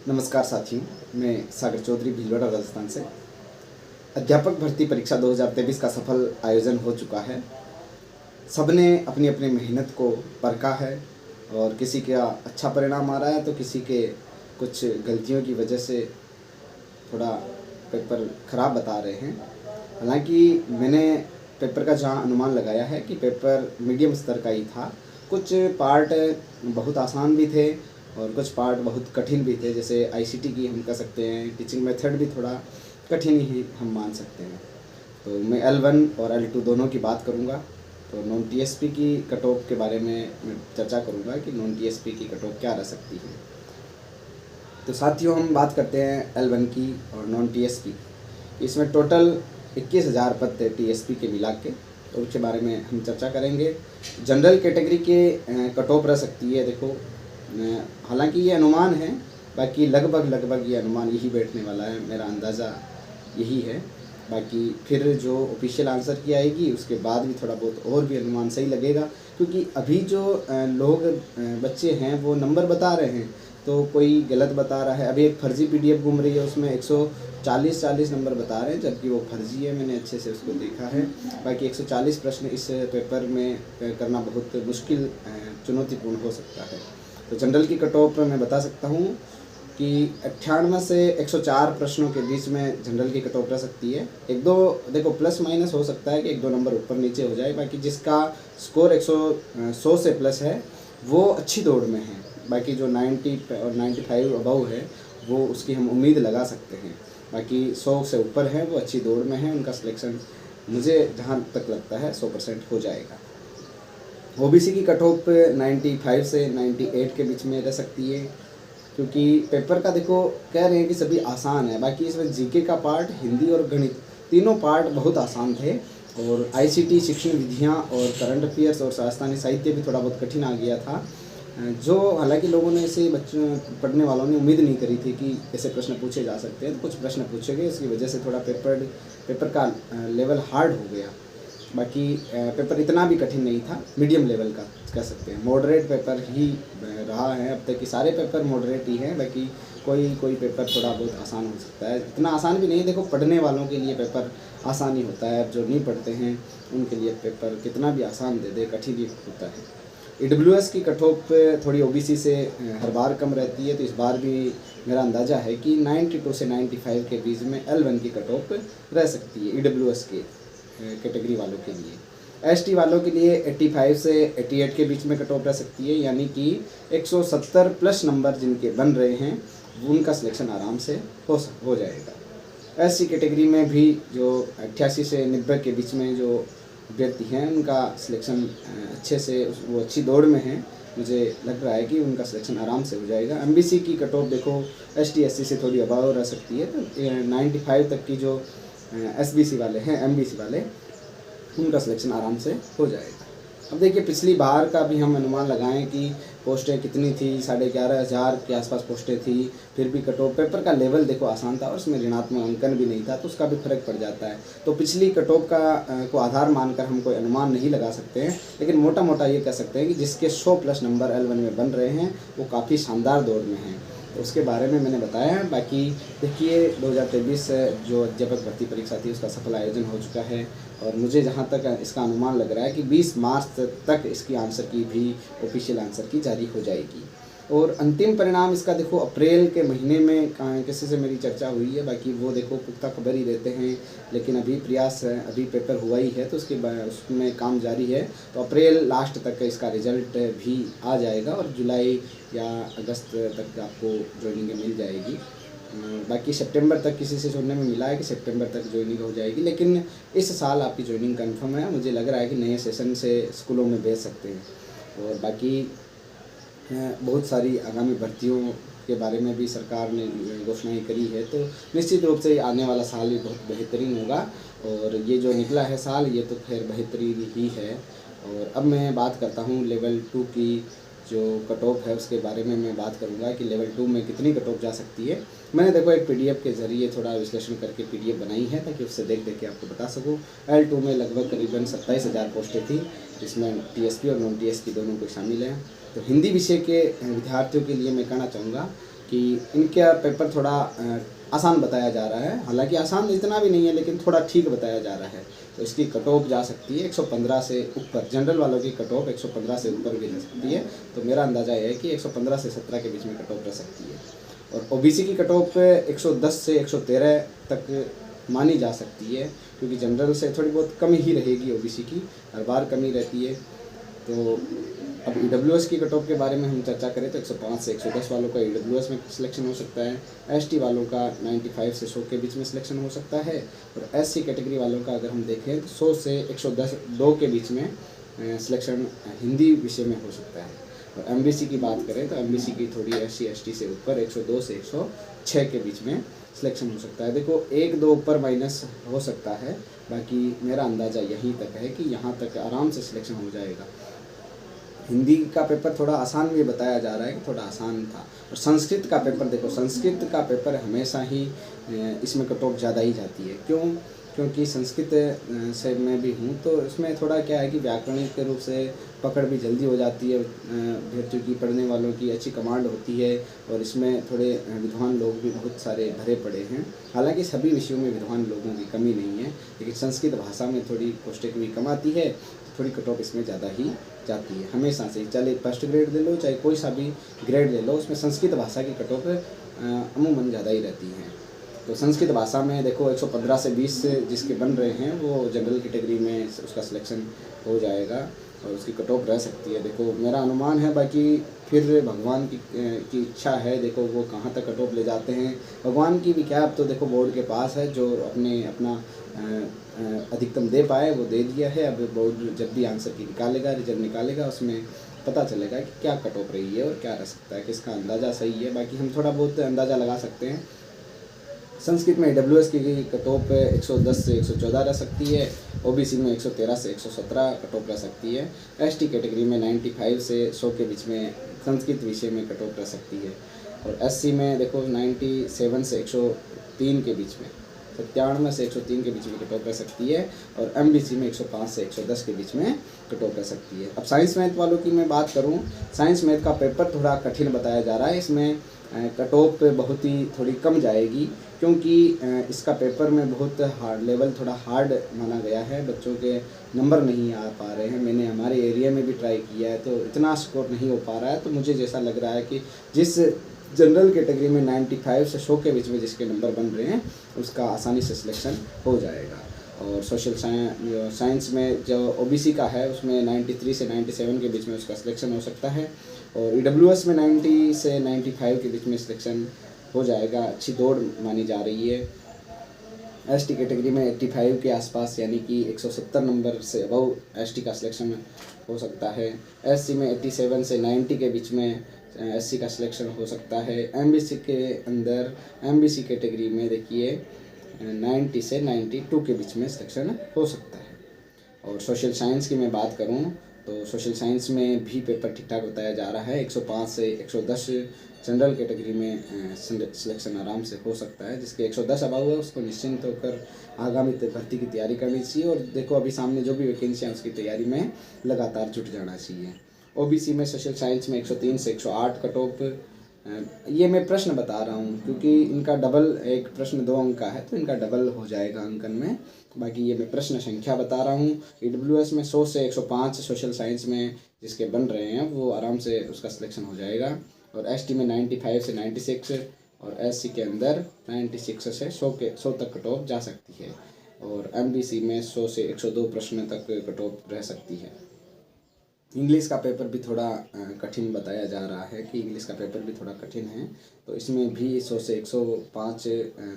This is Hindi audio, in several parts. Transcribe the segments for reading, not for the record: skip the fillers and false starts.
नमस्कार साथियों, मैं सागर चौधरी भीलवाड़ा राजस्थान से। अध्यापक भर्ती परीक्षा 2023 का सफल आयोजन हो चुका है। सबने अपनी अपनी मेहनत को परखा है और किसी का अच्छा परिणाम आ रहा है तो किसी के कुछ गलतियों की वजह से थोड़ा पेपर ख़राब बता रहे हैं। हालांकि मैंने पेपर का जहाँ अनुमान लगाया है कि पेपर मीडियम स्तर का ही था। कुछ पार्ट बहुत आसान भी थे और कुछ पार्ट बहुत कठिन भी थे, जैसे आईसीटी की हम कह सकते हैं। टीचिंग मेथड भी थोड़ा कठिन ही हम मान सकते हैं। तो मैं L1 और L2 दोनों की बात करूँगा। तो नॉन टीएसपी की कट ऑफ के बारे में मैं चर्चा करूँगा कि नॉन टीएसपी की कट ऑफ क्या रह सकती है। तो साथियों, हम बात करते हैं L1 की और नॉन टीएसपी। इसमें टोटल 21,000 पद थे टीएसपी के मिला के, तो उसके बारे में हम चर्चा करेंगे। जनरल कैटेगरी के कट ऑफ रह सकती है। देखो, हालांकि ये अनुमान है, बाकी लगभग ये अनुमान यही बैठने वाला है, मेरा अंदाज़ा यही है। बाकी फिर जो ऑफिशियल आंसर की आएगी उसके बाद भी थोड़ा बहुत और भी अनुमान सही लगेगा, क्योंकि अभी जो लोग बच्चे हैं वो नंबर बता रहे हैं तो कोई गलत बता रहा है। अभी एक फर्जी पीडीएफ घूम रही है, उसमें 140 नंबर बता रहे हैं, जबकि वो फर्जी है। मैंने अच्छे से उसको देखा है। बाकी 140 प्रश्न इस पेपर में करना बहुत मुश्किल, चुनौतीपूर्ण हो सकता है। तो जनरल की कट ऑफ मैं बता सकता हूँ कि 98 से 104 प्रश्नों के बीच में जनरल की कट ऑफ रह सकती है। एक दो देखो प्लस माइनस हो सकता है कि एक दो नंबर ऊपर नीचे हो जाए। बाकी जिसका स्कोर 100 से प्लस है वो अच्छी दौड़ में है। बाकी जो 90 और 95 अबव है वो उसकी हम उम्मीद लगा सकते हैं। बाकी 100 से ऊपर है वो अच्छी दौड़ में है, उनका सिलेक्शन मुझे जहाँ तक लगता है 100% हो जाएगा। ओबीसी की कट ऑफ 95 से 98 के बीच में रह सकती है, क्योंकि पेपर का देखो कह रहे हैं कि सभी आसान है। बाकी इसमें जीके का पार्ट, हिंदी और गणित तीनों पार्ट बहुत आसान थे, और आईसीटी शिक्षण विधियाँ और करंट अफेयर्स और राजस्थानी साहित्य भी थोड़ा बहुत कठिन आ गया था, जो हालांकि लोगों ने ऐसे बच्चों पढ़ने वालों ने उम्मीद नहीं करी थी कि ऐसे प्रश्न पूछे जा सकते हैं। तो कुछ प्रश्न पूछे गए, इसकी वजह से थोड़ा पेपर का लेवल हार्ड हो गया। बाकी पेपर इतना भी कठिन नहीं था, मीडियम लेवल का कह सकते हैं। मॉडरेट पेपर ही रहा है अब तक कि सारे पेपर मॉडरेट ही हैं। बाकी कोई पेपर थोड़ा बहुत आसान हो सकता है, इतना आसान भी नहीं। देखो, पढ़ने वालों के लिए पेपर आसान ही होता है, जो नहीं पढ़ते हैं उनके लिए पेपर कितना भी आसान दे दे कठिन ही होता है। ईडब्ल्यूएस की कट ऑफ थोड़ी ओबीसी से हर बार कम रहती है, तो इस बार भी मेरा अंदाज़ा है कि 92 से 95 के बीच में L1 की कट ऑफ रह सकती है ईडब्ल्यूएस के कैटेगरी वालों के लिए। एसटी वालों के लिए 85 से 88 के बीच में कट ऑफ रह सकती है, यानी कि 170 प्लस नंबर जिनके बन रहे हैं उनका सिलेक्शन आराम से हो जाएगा। एससी कैटेगरी में भी जो 88 से 90 के बीच में जो अभ्यर्थी हैं उनका सिलेक्शन अच्छे से, वो अच्छी दौड़ में हैं, मुझे लग रहा है कि उनका सिलेक्शन आराम से हो जाएगा। एमबीसी की कट ऑफ देखो एसटी एससी से थोड़ी अभाव रह सकती है, तो 95 तक की जो एसबीसी वाले हैं, एमबीसी वाले, उनका सिलेक्शन आराम से हो जाएगा। अब देखिए, पिछली बार का भी हम अनुमान लगाएं कि पोस्टें कितनी थी, 11,500 के आसपास पोस्टें थी, फिर भी कट ऑफ पेपर का लेवल देखो आसान था और उसमें ऋणात्मक अंकन भी नहीं था, तो उसका भी फर्क पड़ जाता है। तो पिछली कट ऑफ को आधार मानकर हम कोई अनुमान नहीं लगा सकते हैं, लेकिन मोटा मोटा ये कह सकते हैं कि जिसके 100 प्लस नंबर L1 में बन रहे हैं वो काफ़ी शानदार दौड़ में हैं, तो उसके बारे में मैंने बताया है। बाकी देखिए, 2023 जो अध्यापक भर्ती परीक्षा थी उसका सफल आयोजन हो चुका है, और मुझे जहां तक इसका अनुमान लग रहा है कि 20 मार्च तक इसकी आंसर की भी ऑफिशियल आंसर की जारी हो जाएगी। और अंतिम परिणाम इसका देखो अप्रैल के महीने में किसी से मेरी चर्चा हुई है, बाकी वो देखो पुख्ता खबर ही देते हैं, लेकिन अभी प्रयास है, अभी पेपर हुआ ही है तो उसमें काम जारी है। तो अप्रैल लास्ट तक इसका रिजल्ट भी आ जाएगा और जुलाई या अगस्त तक आपको ज्वाइनिंग मिल जाएगी। बाकी सितंबर तक किसी से सुनने में मिला है कि सितंबर तक ज्वाइनिंग हो जाएगी, लेकिन इस साल आपकी ज्वाइनिंग कंफर्म है। मुझे लग रहा है कि नए सेशन से स्कूलों में भेज सकते हैं। और बाकी बहुत सारी आगामी भर्तियों के बारे में भी सरकार ने घोषणाएं करी है, तो निश्चित रूप से आने वाला साल भी बहुत बेहतरीन होगा। और ये जो निकला है साल, ये तो खैर बेहतरीन ही है। और अब मैं बात करता हूँ लेवल 2 की जो कट ऑफ है उसके बारे में मैं बात करूँगा कि लेवल 2 में कितनी कट ऑफ जा सकती है। मैंने देखो एक पीडीएफ के ज़रिए थोड़ा विश्लेषण करके पीडीएफ बनाई है, ताकि उससे देख के आपको बता सकूँ। L2 में लगभग करीबन 27,000 पोस्टें थी, जिसमें टीएसपी और नॉन टीएसपी दोनों को शामिल हैं। तो हिंदी विषय के विद्यार्थियों के लिए मैं कहना चाहूँगा कि इनका पेपर थोड़ा आसान बताया जा रहा है। हालांकि आसान इतना भी नहीं है, लेकिन थोड़ा ठीक बताया जा रहा है। तो इसकी कट ऑफ जा सकती है 115 से ऊपर। जनरल वालों की कट ऑफ 115 से ऊपर भी रह सकती है। तो मेरा अंदाज़ा यह है कि 115 से 17 के बीच में कट ऑफ रह सकती है। और ओबीसी की कट ऑफ 110 से 113 तक मानी जा सकती है, क्योंकि जनरल से थोड़ी बहुत कम ही रहेगी ओबीसी की, हर बार कमी रहती है। तो अब ईडब्ल्यूएस की कट ऑफ के बारे में हम चर्चा करें तो 105 से 110 वालों का ईडब्ल्यूएस में सिलेक्शन हो सकता है। एसटी वालों का 95 से 100 के बीच में सिलेक्शन हो सकता है। और एससी कैटेगरी वालों का अगर हम देखें तो 100 से 110 के बीच में सिलेक्शन हिंदी विषय में हो सकता है। और एमबीसी की बात करें तो एमबीसी की थोड़ी एससी एसटी से ऊपर 102 से 106 के बीच में सिलेक्शन हो सकता है। देखो 1-2 ऊपर माइनस हो सकता है, बाकी मेरा अंदाज़ा यहीं तक है कि यहाँ तक आराम से सिलेक्शन हो जाएगा। हिंदी का पेपर थोड़ा आसान भी बताया जा रहा है कि थोड़ा आसान था। और संस्कृत का पेपर देखो, संस्कृत का पेपर हमेशा ही इसमें कट ऑफ ज़्यादा ही जाती है। क्यों? क्योंकि संस्कृत से मैं भी हूँ, तो इसमें थोड़ा क्या है कि व्याकरणिक रूप से पकड़ भी जल्दी हो जाती है। चूँकि पढ़ने वालों की अच्छी कमांड होती है, और इसमें थोड़े विद्वान लोग भी बहुत सारे भरे पड़े हैं। हालांकि सभी विषयों में विद्वान लोगों की कमी नहीं है, लेकिन संस्कृत भाषा में थोड़ी पोस्टें भी कम आती है, थोड़ी कट ऑफ इसमें ज़्यादा ही जाती है हमेशा से। चाहे फर्स्ट ग्रेड ले लो, चाहे कोई सा भी ग्रेड ले लो, उसमें संस्कृत भाषा की कट ऑफ अमूमन ज़्यादा ही रहती है। तो संस्कृत भाषा में देखो 115 से 20 जिसके बन रहे हैं वो जनरल कैटेगरी में उसका सिलेक्शन हो जाएगा, और उसकी कट ऑफ रह सकती है। देखो मेरा अनुमान है, बाकी फिर भगवान की इच्छा है। देखो वो कहाँ तक कट ऑफ ले जाते हैं, भगवान की भी क्या। अब तो देखो बोर्ड के पास है, जो अपना अधिकतम दे पाए वो दे दिया है। अब बोर्ड जब भी आंसर की निकालेगा, रिजल्ट निकालेगा, उसमें पता चलेगा कि क्या कट ऑफ रही है और क्या रह सकता है, किसका अंदाज़ा सही है। बाकी हम थोड़ा बहुत अंदाज़ा लगा सकते हैं। संस्कृत में डब्ल्यूएस की कट ऑफ 110 से 114 रह सकती है। ओबीसी में 113 से 117 कट ऑफ रह सकती है। एसटी कैटेगरी में 95 से 100 के बीच में संस्कृत विषय में कट ऑफ रह सकती है। और एससी में देखो 97 से 103 के बीच में, 97 से 103 के बीच में कट ऑफ रह सकती है। और एमबीसी में 105 से 110 के बीच में कट ऑफ रह सकती है। अब साइंस मैथ वालों की मैं बात करूं, साइंस मैथ का पेपर थोड़ा कठिन बताया जा रहा है। इसमें कट ऑफ बहुत ही थोड़ी कम जाएगी, क्योंकि इसका पेपर में बहुत हार्ड लेवल थोड़ा हार्ड माना गया है। बच्चों के नंबर नहीं आ पा रहे हैं। मैंने हमारे एरिया में भी ट्राई किया है, तो इतना स्कोर नहीं हो पा रहा है। तो मुझे जैसा लग रहा है कि जिस जनरल कैटेगरी में 95 से 100 के बीच में जिसके नंबर बन रहे हैं, उसका आसानी से सिलेक्शन हो जाएगा। और सोशल साइंस में जो ओबीसी का है, उसमें 93 से 97 के बीच में उसका सिलेक्शन हो सकता है। और ईडब्ल्यूएस में 90 से 95 के बीच में सिलेक्शन हो जाएगा। अच्छी दौड़ मानी जा रही है। एसटी कैटेगरी में 85 के आसपास, यानी कि 170 नंबर से अबव एसटी का सिलेक्शन हो सकता है। एससी में 87 से 90 के बीच में एससी का सिलेक्शन हो सकता है। एमबीसी के अंदर एमबीसी कैटेगरी में देखिए 90 से 92 के बीच में सिलेक्शन हो सकता है। और सोशल साइंस की मैं बात करूं तो सोशल साइंस में भी पेपर ठीक ठाक बताया जा रहा है। 105 से 110 जनरल कैटेगरी में सिलेक्शन आराम से हो सकता है। जिसके 110 अबाव है उसको निश्चिंत होकर आगामी भर्ती की तैयारी करनी चाहिए। और देखो अभी सामने जो भी वैकेंसी है उसकी तैयारी में लगातार जुट जाना चाहिए। ओबीसी में सोशल साइंस में 103 से 108 कट ऑफ, ये मैं प्रश्न बता रहा हूँ क्योंकि इनका डबल, एक प्रश्न 2 अंक का है तो इनका डबल हो जाएगा अंकन में। बाकी ये मैं प्रश्न संख्या बता रहा हूँ। ईडब्ल्यूएस में 100 से 105 सोशल साइंस में जिसके बन रहे हैं वो आराम से उसका सिलेक्शन हो जाएगा। और एसटी में 95 से 96 और एससी के अंदर 96 से 100 तक कट ऑफ जा सकती है। और एमबीसी में 100 से 102 प्रश्न तक कट ऑफ रह सकती है। इंग्लिश का पेपर भी थोड़ा कठिन बताया जा रहा है कि इंग्लिश का पेपर भी थोड़ा कठिन है, तो इसमें भी 100 से 105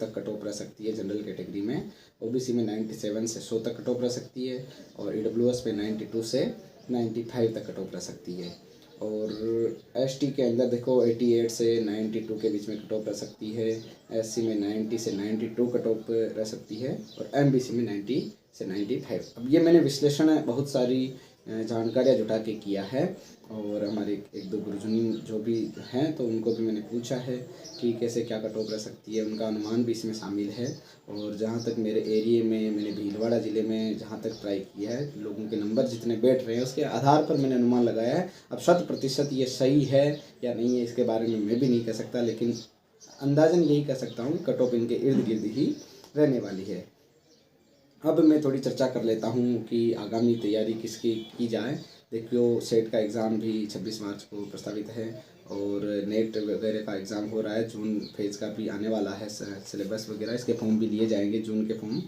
तक कट ऑफ रह सकती है जनरल कैटेगरी में। ओबीसी में 97 से 100 तक कट ऑफ रह सकती है। और ईडब्ल्यूएस में 92 से 95 तक कट ऑफ रह सकती है। और एसटी के अंदर देखो 88 से 92 के बीच में कट ऑफ रह सकती है। एससी में 90 से 92 कट ऑफ रह सकती है। और एमबीसी में 90 से 95। अब ये मैंने विश्लेषण बहुत सारी जानकारियाँ जुटा के किया है। और हमारे एक दो गुरुजन जो भी हैं तो उनको भी मैंने पूछा है कि कैसे क्या कट ऑफ रह सकती है, उनका अनुमान भी इसमें शामिल है। और जहाँ तक मेरे एरिए में, मैंने भीलवाड़ा ज़िले में जहाँ तक ट्राई किया है, लोगों के नंबर जितने बैठ रहे हैं उसके आधार पर मैंने अनुमान लगाया है। अब 100% ये सही है या नहीं है इसके बारे में मैं भी नहीं कह सकता, लेकिन अंदाज़न यही कह सकता हूँ कट ऑफ इनके इर्द गिर्द ही रहने वाली है। अब मैं थोड़ी चर्चा कर लेता हूँ कि आगामी तैयारी किसकी की जाए। देखियो, सेट का एग्ज़ाम भी 26 मार्च को प्रस्तावित है और नेट वगैरह का एग्ज़ाम हो रहा है। जून फेज़ का भी आने वाला है, सिलेबस वगैरह इसके फॉर्म भी लिए जाएंगे, जून के फॉर्म।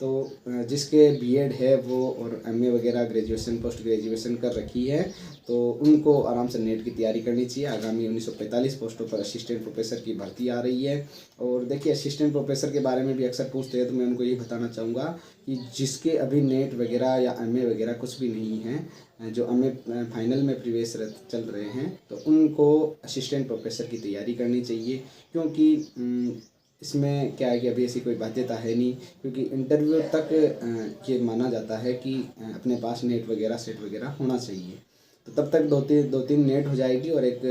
तो जिसके बीएड है वो और एमए वगैरह ग्रेजुएशन पोस्ट ग्रेजुएशन कर रखी है तो उनको आराम से नेट की तैयारी करनी चाहिए। आगामी 1945 पोस्टों पर असिस्टेंट प्रोफेसर की भर्ती आ रही है। और देखिए, असिस्टेंट प्रोफेसर के बारे में भी अक्सर पूछते हैं तो मैं उनको ये बताना चाहूँगा कि जिसके अभी नेट वगैरह या एमए वगैरह कुछ भी नहीं है, जो एमए फाइनल में प्रवेश चल रहे हैं, तो उनको असिस्टेंट प्रोफेसर की तैयारी करनी चाहिए। क्योंकि इसमें क्या है कि अभी ऐसी कोई बाध्यता है नहीं, क्योंकि इंटरव्यू तक ये माना जाता है कि अपने पास नेट वगैरह सेट वगैरह होना चाहिए। तो तब तक दो तीन नेट हो जाएगी और एक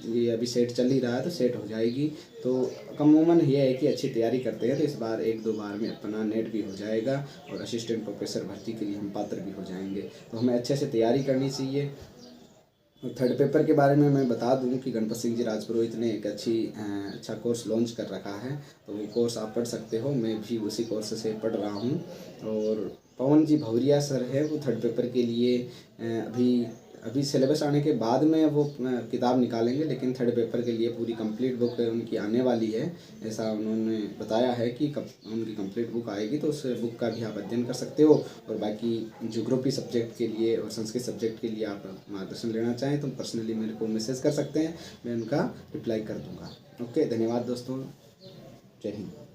ये अभी सेट चल ही रहा है तो सेट हो जाएगी। तो अमूमन ये है कि अच्छी तैयारी करते हैं तो इस बार एक दो बार में अपना नेट भी हो जाएगा और असिस्टेंट प्रोफेसर भर्ती के लिए हम पात्र भी हो जाएंगे। तो हमें अच्छे से तैयारी करनी चाहिए। और थर्ड पेपर के बारे में मैं बता दूं कि गणपत सिंह जी राजपुरोहित ने एक अच्छा कोर्स लॉन्च कर रखा है, तो वो कोर्स आप पढ़ सकते हो। मैं भी उसी कोर्स से पढ़ रहा हूं। और पवन जी भौरिया सर है, वो थर्ड पेपर के लिए अभी अभी सिलेबस आने के बाद में वो किताब निकालेंगे, लेकिन थर्ड पेपर के लिए पूरी कंप्लीट बुक उनकी आने वाली है। ऐसा उन्होंने बताया है कि कब उनकी कंप्लीट बुक आएगी तो उस बुक का भी आप अध्ययन कर सकते हो। और बाकी ज्योग्राफी सब्जेक्ट के लिए और संस्कृत सब्जेक्ट के लिए आप मार्गदर्शन लेना चाहें तो पर्सनली मेरे को मैसेज कर सकते हैं, मैं उनका रिप्लाई कर दूँगा। ओके, धन्यवाद दोस्तों, जय हिंद।